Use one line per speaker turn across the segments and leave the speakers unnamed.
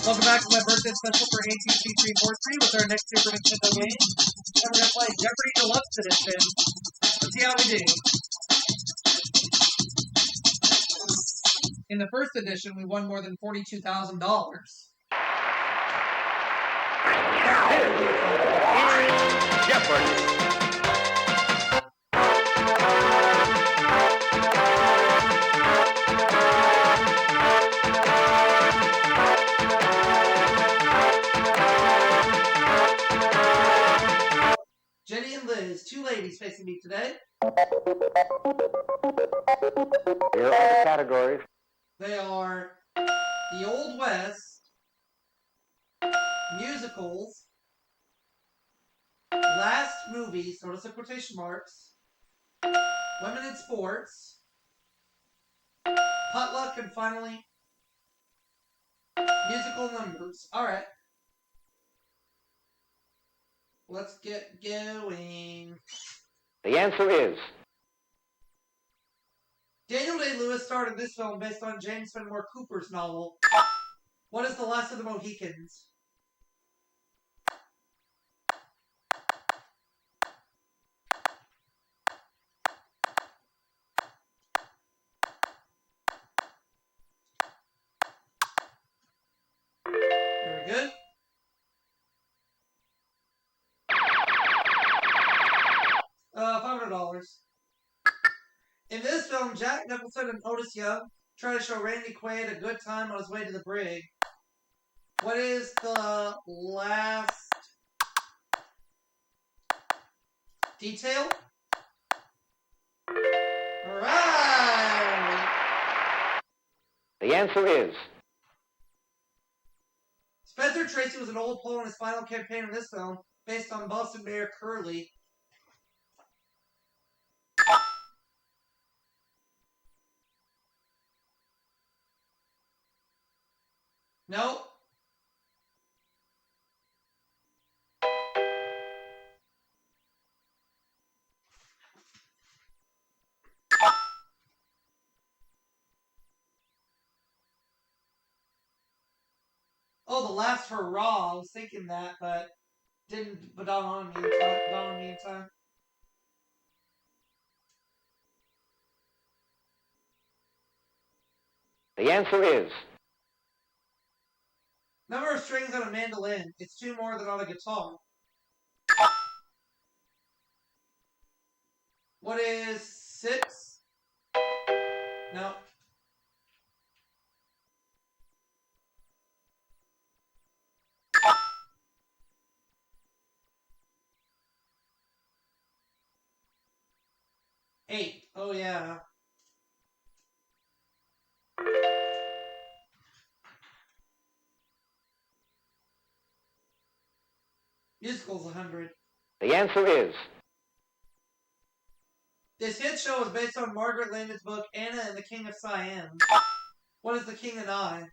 Welcome back to my birthday special for Angie2343 with our next Super Nintendo game. And we're going to play Jeopardy Deluxe Edition. Let's see how we do. In the first edition, we won more than $42,000.
Jeopardy!
Jenny and Liz, two ladies facing me today.
Here are the categories.
They are the Old West, musicals, last movies, notice the quotation marks, women in sports, potluck, and finally, musical numbers. Alright. Let's get going.
The answer is
Daniel Day-Lewis starred in this film based on James Fenimore Cooper's novel. What is The Last of the Mohicans? Very good. $500. In this film, Jack Nicholson and Otis Young try to show Randy Quaid a good time on his way to the brig. What is the last detail? Alright!
the answer is
Spencer Tracy was an old Pole in his final campaign in this film, based on Boston Mayor Curley. No. Oh, the last hurrah. I was thinking that, but didn't dawn on me in time.
the answer is
Number of strings on a mandolin. It's two more than on a guitar. What is 6? No. Eight. Oh, yeah. Musical's 100.
the answer is
This hit show is based on Margaret Landon's book Anna and the King of Siam. What is the King and I?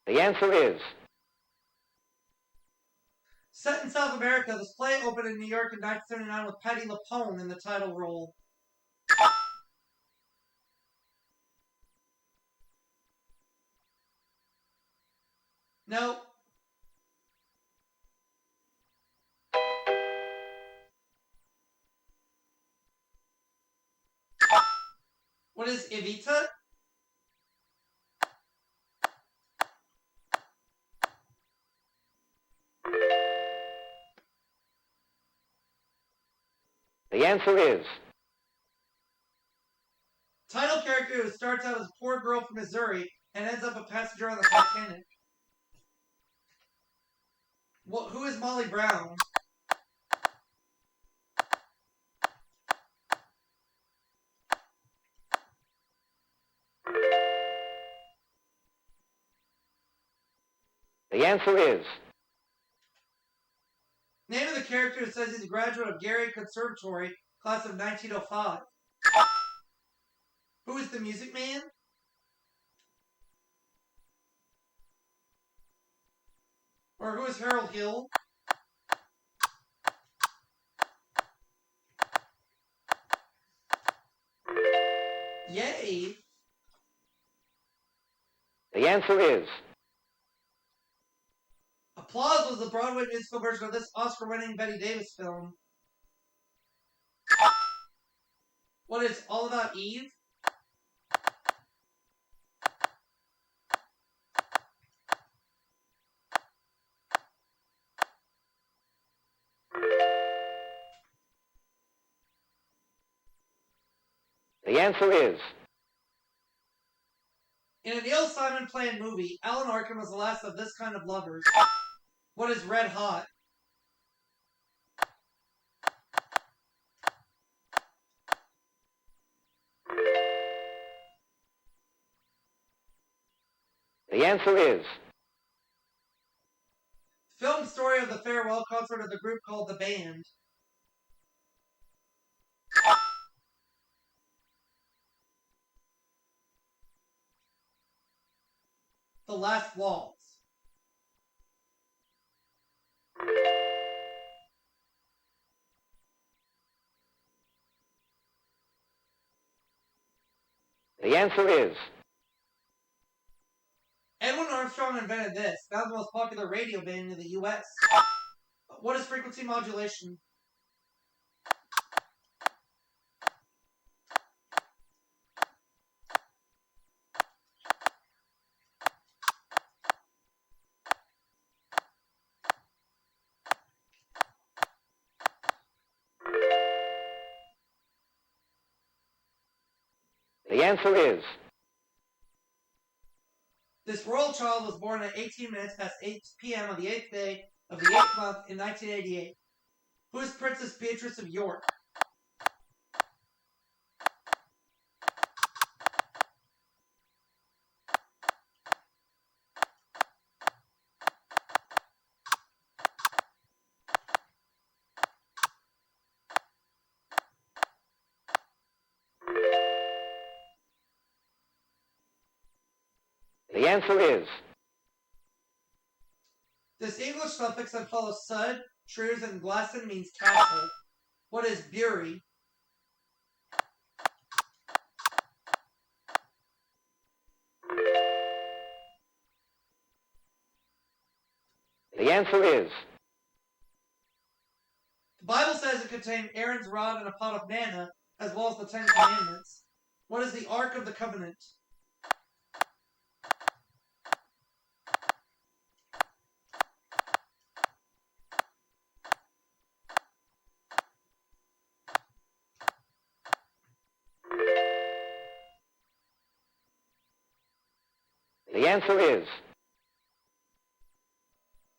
the answer is
Set in South America, this play opened in New York in 1979 with Patti LuPone in the title role. No. What is Evita?
the answer is
Title character who starts out as a poor girl from Missouri and ends up a passenger on the Titanic. Who is Molly Brown?
the answer is
Name of the character who says he's a graduate of Gary Conservatory, class of 1905. Who is the Music Man? Or who is Harold Hill? Yay!
The answer is
Applause was the Broadway musical version of this Oscar-winning Bette Davis film. What is All About Eve?
the answer is
In a Neil Simon planned movie, Alan Arkin was the last of this kind of lovers. What is Red Hot?
the answer is
Film story of the farewell concert of the group called The Band. The Last Waltz.
the answer is
Edwin Armstrong invented this. Now the most popular radio band in the U.S. What is frequency modulation?
the answer is
This royal child was born at 18 minutes past 8 p.m. on the 8th day of the 8th month in 1988. Who is Princess Beatrice of York?
the answer is
This English suffix that follows sud, shrews, and glasson means castle. What is Bury?
the answer is
The Bible says it contained Aaron's rod and a pot of manna, as well as the Ten Commandments. What is the Ark of the Covenant?
the answer is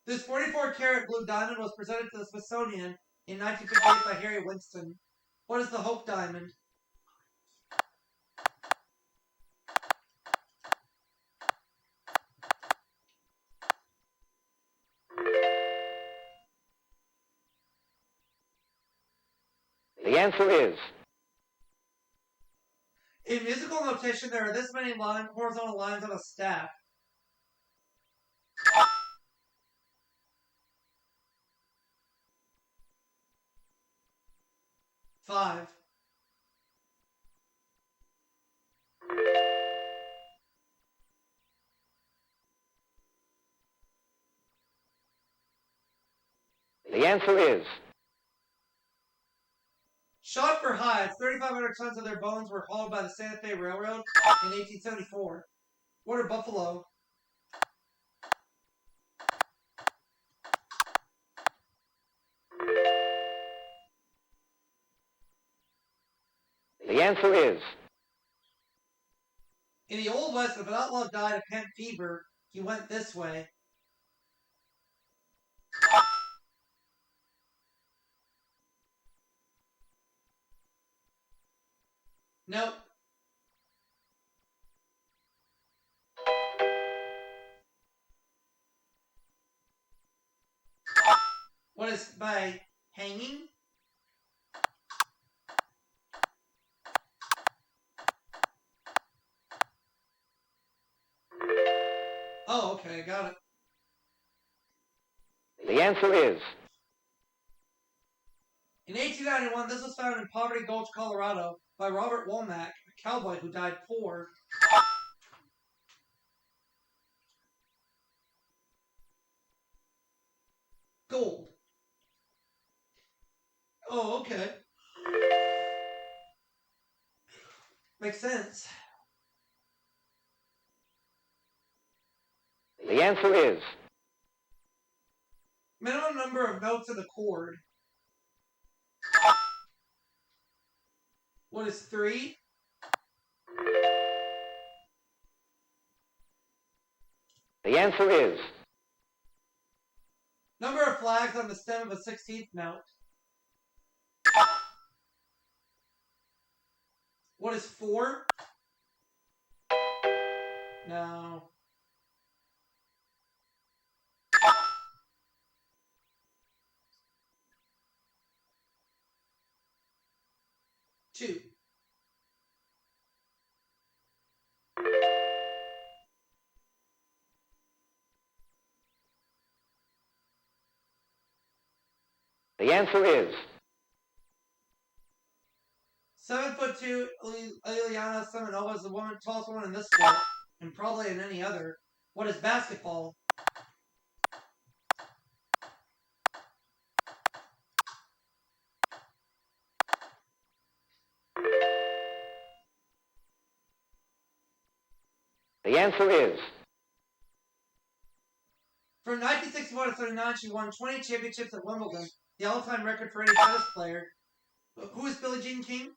This 44-karat blue diamond was presented to the Smithsonian in 1958 by Harry Winston. What is the Hope Diamond?
the answer is
In musical notation, there are this many horizontal lines on a staff. Five.
the answer is
Shot for hides, 3,500 tons of their bones were hauled by the Santa Fe Railroad in 1874. What are buffalo?
the answer is
In the Old West, if an outlaw died of hemp fever, he went this way. Nope. What is by hanging? Oh, okay, got it.
The answer is.
In 1891, this was found in Poverty Gulch, Colorado, by Robert Womack, a cowboy who died poor. Gold. Oh, okay. Makes sense.
The answer is.
Minimum number of notes in the chord. What is 3?
The answer is.
Number of flags on the stem of a 16th note. What is 4? No. 2.
The answer is.
7'2", Ileana Semenova is the tallest woman in this sport, and probably in any other. What is basketball?
The answer is.
From 1961 to 1979, she won 20 championships at Wimbledon, the all-time record for any tennis player. Who is Billie Jean King?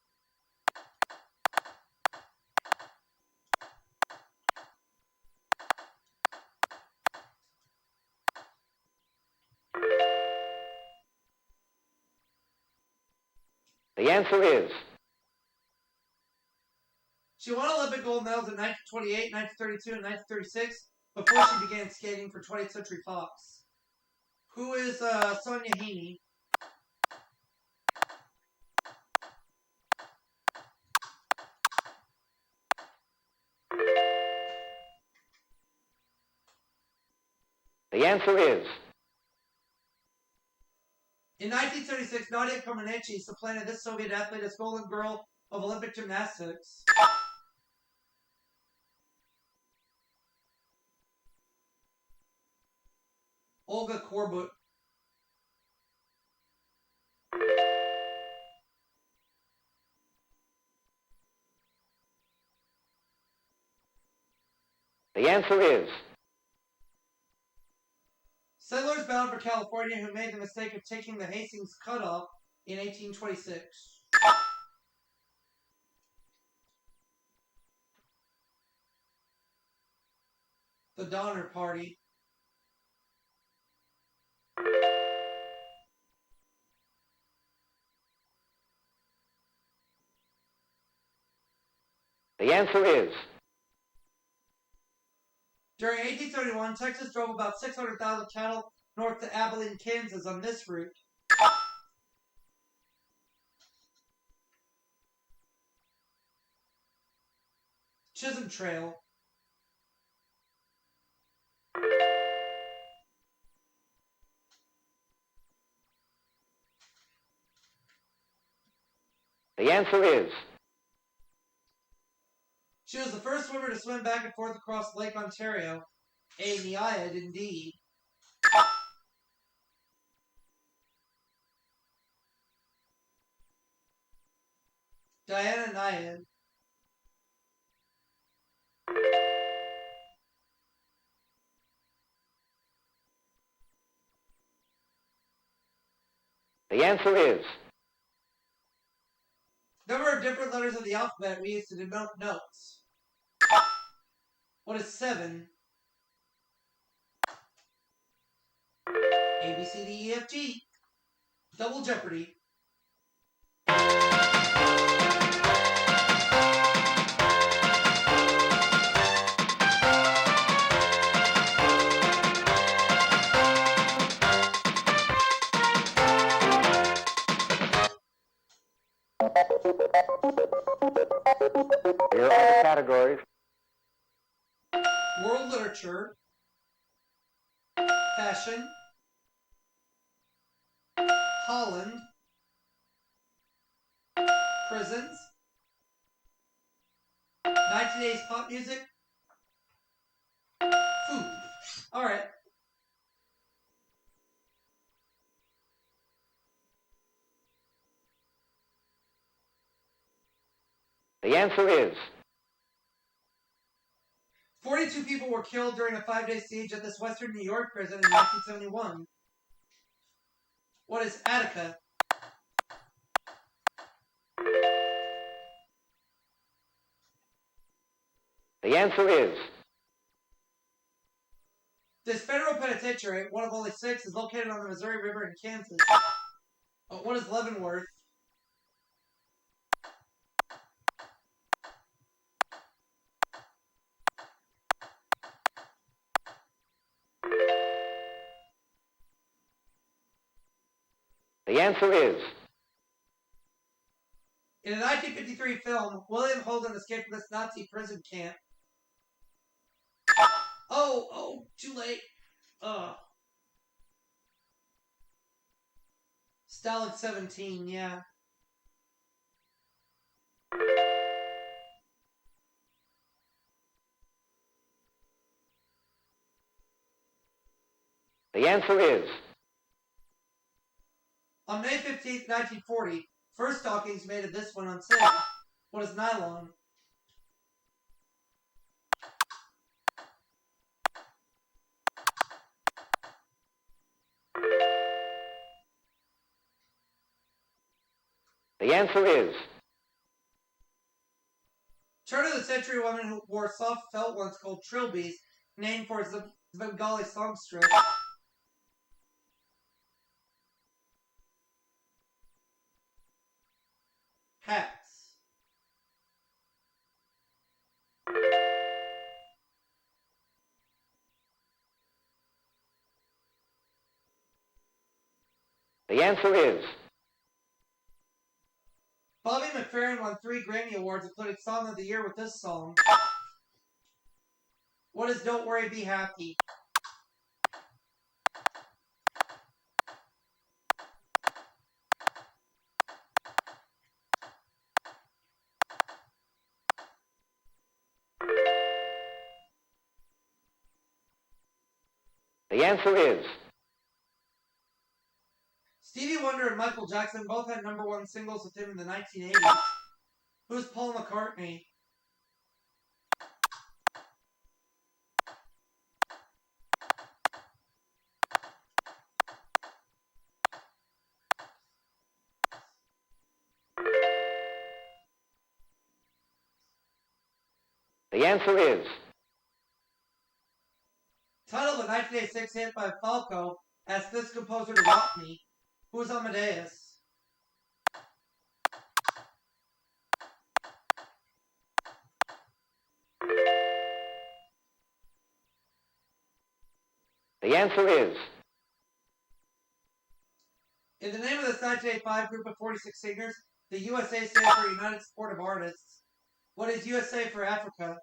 The answer is.
She won Olympic gold medals in 1928, 1932, and 1936 before she began skating for 20th Century Fox. Who is Sonia Heaney?
The answer is.
In 1936, Nadia Comaneci supplanted this Soviet athlete as Golden Girl of Olympic Gymnastics. Olga Korbut.
The answer is.
Settlers bound for California who made the mistake of taking the Hastings Cutoff in 1826. The Donner Party.
The answer is.
During 1831, Texas drove about 600,000 cattle north to Abilene, Kansas on this route. Chisholm Trail.
The answer is.
She was the first swimmer to swim back and forth across Lake Ontario. A Naiad, indeed. Diana Naiad.
The answer is.
Number of different letters of the alphabet we use to denote notes. What is 7? A, B, C, D, E, F, G. Double Jeopardy.
Here are the categories.
World literature. Fashion. Holland. Prisons. 1980s pop music. Food. Alright.
The answer is
42 people were killed during a 5-day siege at this Western New York prison in 1971. What is Attica?
The answer is
This federal penitentiary, one of only 6, is located on the Missouri River in Kansas. What is Leavenworth?
The answer is
In a 1953 film, William Holden escaped from this Nazi prison camp. Oh, too late. Stalag 17, yeah.
the answer is
On May 15th, 1940, first stockings made of this one on sale. What is nylon?
the answer is
Turn of the century woman who wore soft felt ones called trilbies, named for its Bengali songstress. Hats.
the answer is
Bobby McFerrin won 3 Grammy Awards, including Song of the Year with this song. What is Don't Worry, Be Happy?
the answer is
Stevie Wonder and Michael Jackson both had #1 singles with him in the 1980s. Who's Paul McCartney?
the answer is
Title of a 1986 hit by Falco asked this composer to rock me. Who is Amadeus?
the answer is
In the name of this 1985 group of 46 singers, the USA stands for United Support of Artists. What is USA for Africa?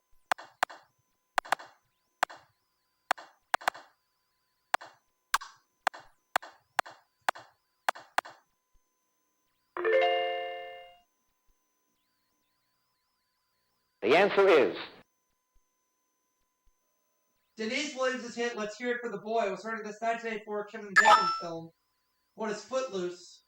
the answer is
Denise Williams' hit Let's Hear It for the Boy was heard in this 1984 Kevin Bacon film. What is Footloose?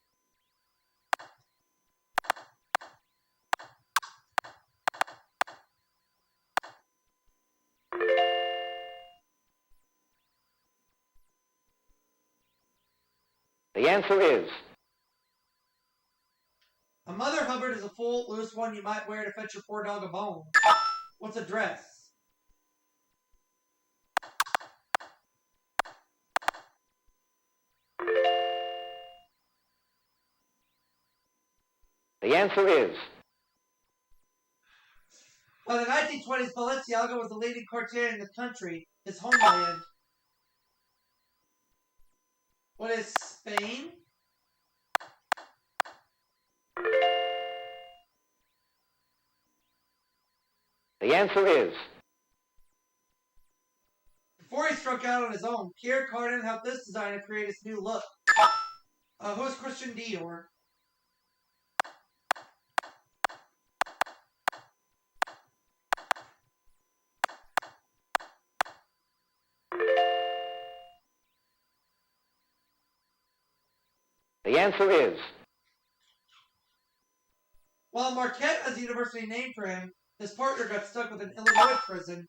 the answer is
A Mother Hubbard is a full, loose one you might wear to fetch your poor dog a bone. What's a dress?
the answer is
By the 1920s, Balenciaga was the leading courtier in the country. His homeland. What is Spain?
the answer is
Before he struck out on his own, Pierre Cardin helped this designer create his new look. Who is Christian Dior?
The answer is
While Marquette has a university named for him, his partner got stuck with an Illinois prison.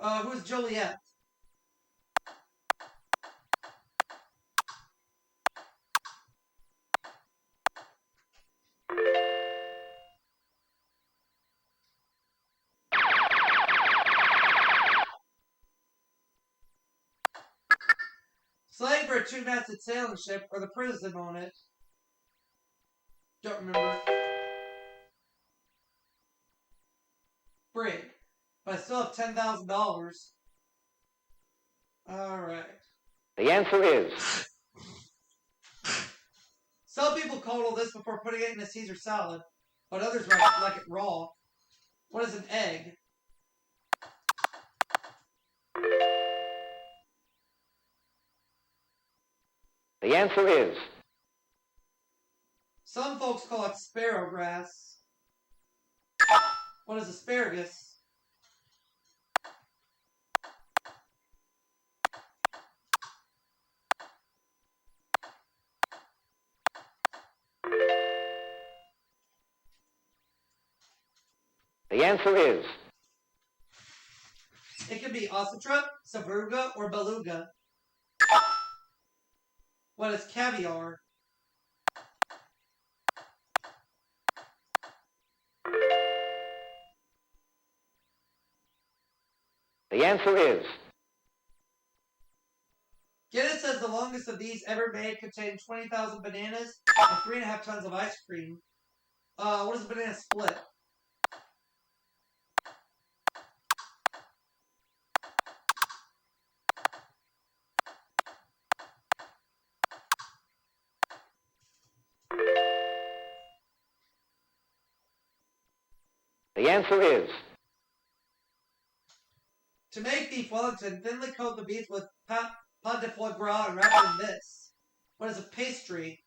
Who is Joliet? Slang for a two-masted sailing ship or the prison on it. Don't remember. Brig. But I still have $10,000. Alright.
the answer is
Some people coddle this before putting it in a Caesar salad, but others like it raw. What is an egg?
the answer is
Some folks call it sparrow grass. What is asparagus?
the answer is
It can be ostrich, sabruga, or beluga. What is caviar?
the answer is
Guinness says the longest of these ever made contained 20,000 bananas and 3.5 tons of ice cream. What is a banana split?
the answer is
To make beef Wellington, thinly coat the beef with pat de foie gras and wrap it in this. What is a pastry?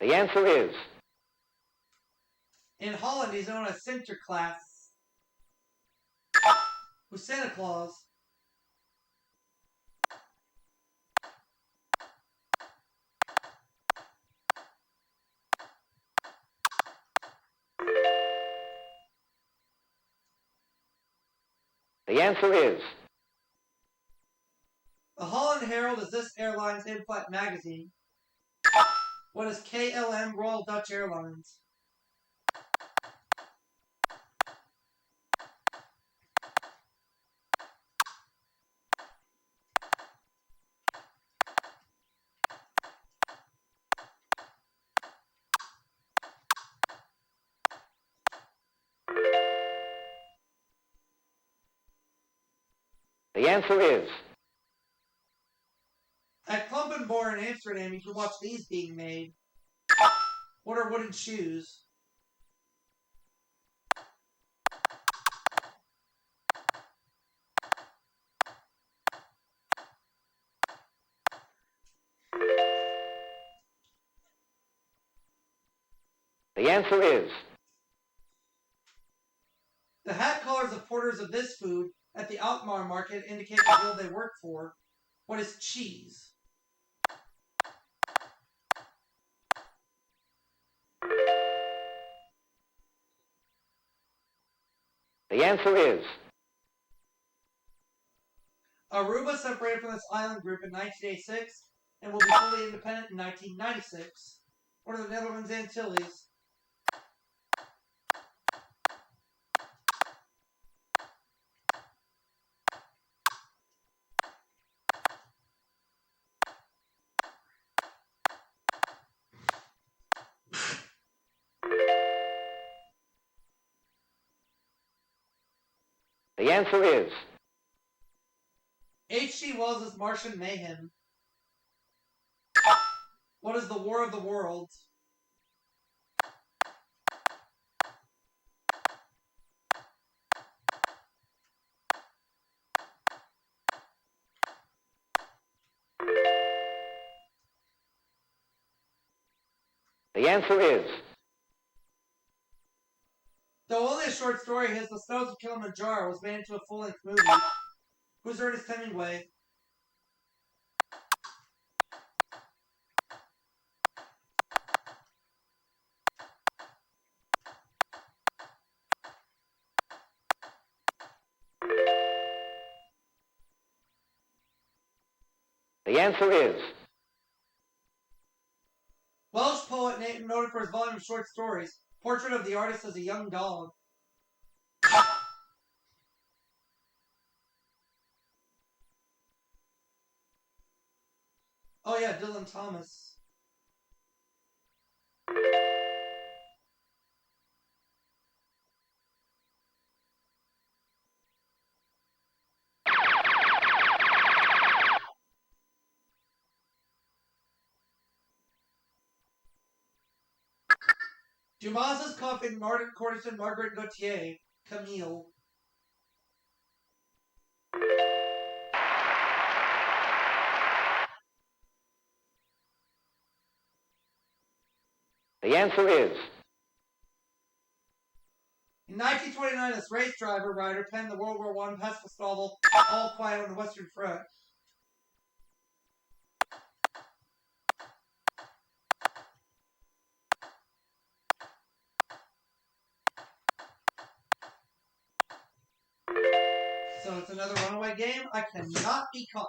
the answer is
In Holland, he's known as Sinterklaas. Who's Santa Claus?
the answer is
The Holland Herald is this airline's in-flight magazine. What is KLM Royal Dutch Airlines?
the answer is
At Klumpenborg in Amsterdam, you can watch these being made. What are wooden shoes?
the answer is
The hat collars of porters of this food at the Alkmaar market indicate the guild they work for. What is cheese?
the answer is
Aruba separated from this island group in 1986 and will be fully independent in 1996. What are the Netherlands Antilles?
the answer is
H.G. Wells' Martian Mayhem. What is the War of the Worlds?
The answer is.
Though only a short story, his The Snows of Kilimanjaro was made into a full-length movie. Who's Ernest Hemingway?
The answer is.
Welsh poet noted for his volume of short stories. Portrait of the Artist as a Young Dog. Oh yeah, Dylan Thomas. Dumas's coffin, Martin courtesan Margaret Gautier, Camille.
The answer is.
In 1929, this race rider penned the World War I pacifist novel All Quiet on the Western Front. So it's another runaway game. I cannot be caught.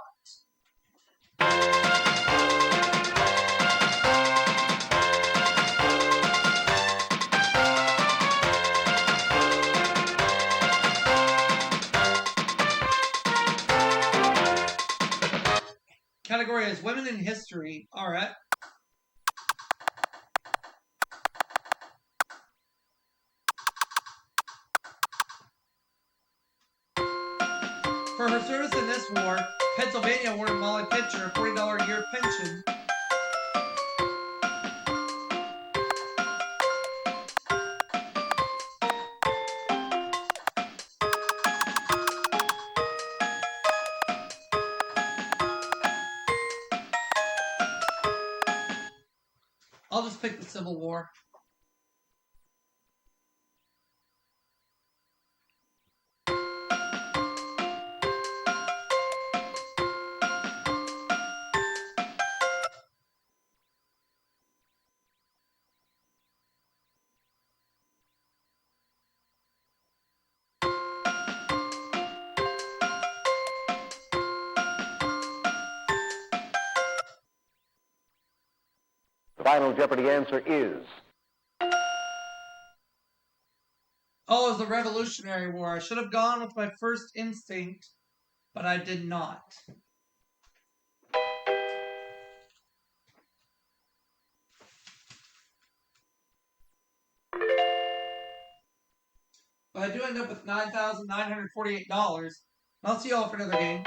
Category is Women in History. All right. For her service in this war, Pennsylvania awarded Molly Pitcher a $40 a year pension. I'll just pick the Civil War.
The final Jeopardy answer is.
Oh, it was the Revolutionary War. I should have gone with my first instinct, but I did not. But I do end up with $9,948. I'll see you all for another game.